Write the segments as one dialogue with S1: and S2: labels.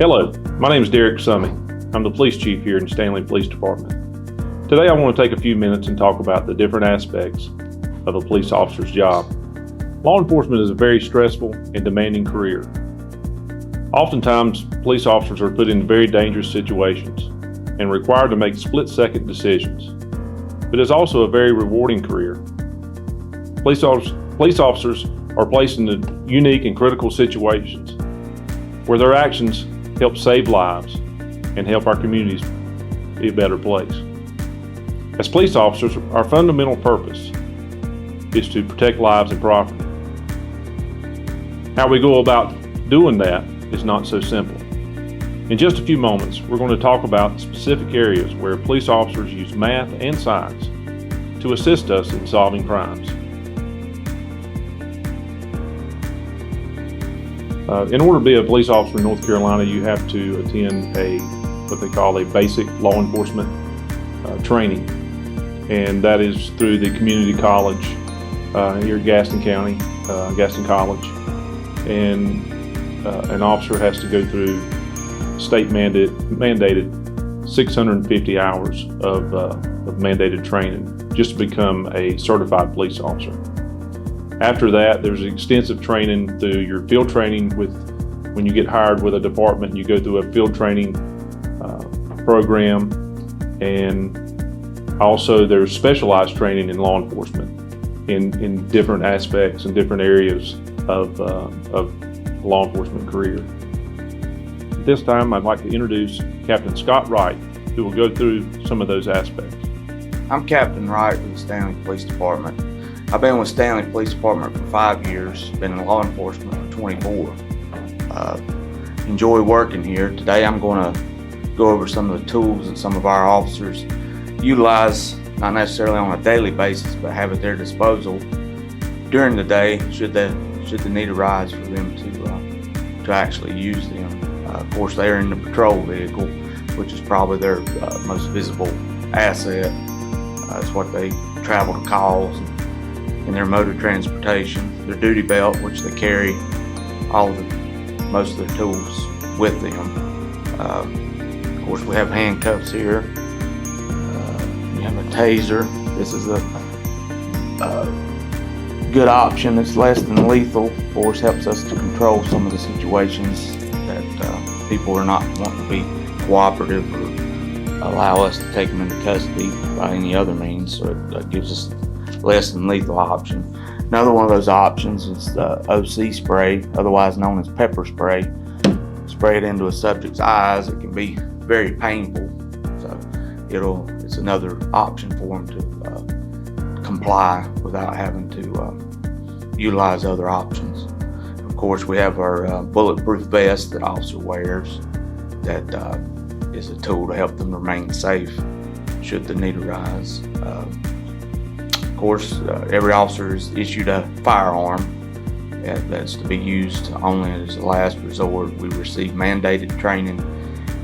S1: Hello, my name is Derek Summey. I'm the police chief here in Stanley Police Department. Today I want to take a few minutes and talk about the different aspects of a police officer's job. Law enforcement is a very stressful and demanding career. Oftentimes, police officers are put in very dangerous situations and required to make split-second decisions. But it's also a very rewarding career. Police officers are placed in unique and critical situations where their actions help save lives and help our communities be a better place. As police officers, our fundamental purpose is to protect lives and property. How we go about doing that is not so simple. In just a few moments, we're going to talk about specific areas where police officers use math and science to assist us in solving crimes. In order to be a police officer in North Carolina, you have to attend what they call a basic law enforcement training. And that is through the community college here at Gaston County, Gaston College. And an officer has to go through state mandated 650 hours of mandated training just to become a certified police officer. After that, there's extensive training through your field training when you get hired with a department. You go through a field training program, and also there's specialized training in law enforcement in different aspects and different areas of law enforcement career. At this time, I'd like to introduce Captain Scott Wright, who will go through some of those aspects.
S2: I'm Captain Wright with the Stanley Police Department. I've been with Stanley Police Department for 5 years, been in law enforcement for 24. Enjoy working here. Today I'm going to go over some of the tools that some of our officers utilize, not necessarily on a daily basis, but have at their disposal during the day should the need arise for them to actually use them. Of course, they're in the patrol vehicle, which is probably their most visible asset. It's what they travel to calls in their mode of transportation. Their duty belt, which they carry most of their tools with them. Of course, we have handcuffs here. We have a taser. This is a good option. It's less than lethal. Of course, helps us to control some of the situations that people are not wanting to be cooperative or allow us to take them into custody by any other means. So it gives us less than lethal option. Another one of those options is the OC spray, otherwise known as pepper spray. Spray it into a subject's eyes. It can be very painful, so it's another option for them to comply without having to utilize other options. Of course, we have our bulletproof vest that officer wears. That is a tool to help them remain safe should the need arise. Of course, every officer is issued a firearm that's to be used only as a last resort. We receive mandated training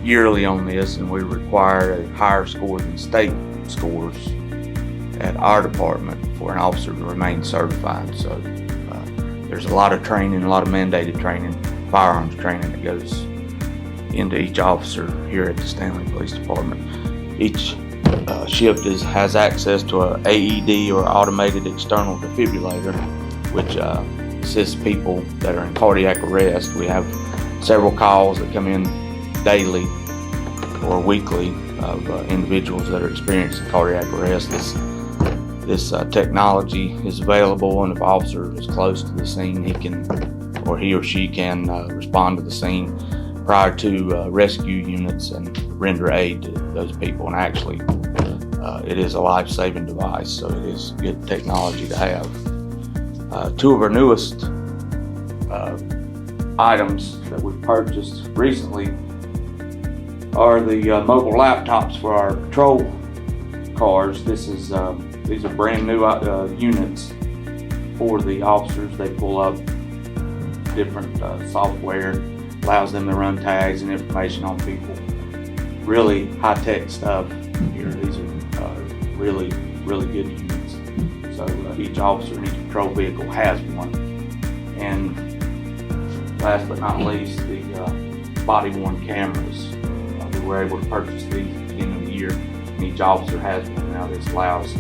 S2: yearly on this, and we require a higher score than state scores at our department for an officer to remain certified. So there's a lot of training, a lot of mandated training, firearms training that goes into each officer here at the Stanley Police Department. Each shift has access to a AED or automated external defibrillator, which assists people that are in cardiac arrest. We have several calls that come in daily or weekly of individuals that are experiencing cardiac arrest. This technology is available, and if an officer is close to the scene, he or she can respond to the scene prior to rescue units and render aid to those people. And actually, it is a life-saving device, so it is good technology to have. Two of our newest items that we've purchased recently are the mobile laptops for our patrol cars. These are brand new units for the officers. They pull up different software, allows them to run tags and information on people. Really high-tech stuff here. These are really good units. So each officer in each patrol vehicle has one. And last but not least, the body-worn cameras. We were able to purchase these at the beginning of the year, and each officer has one now. This allows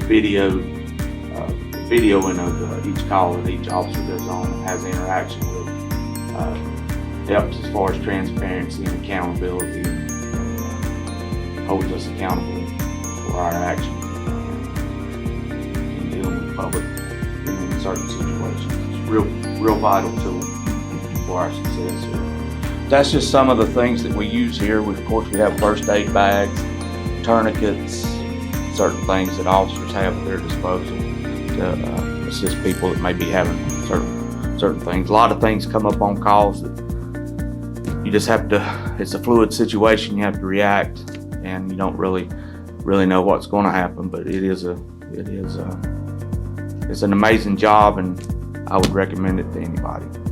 S2: videoing of each call that each officer goes on and has interaction with. Helps as far as transparency and accountability, and holds us accountable for our actions in dealing with public in certain situations. It's a real vital tool for our success here. That's just some of the things that we use here. Of course, we have first aid bags, tourniquets, certain things that officers have at their disposal to assist people that may be having certain things. A lot of things come up on calls that you just have to, it's a fluid situation, you have to react, and you don't really know what's going to happen, but it's an amazing job, and I would recommend it to anybody.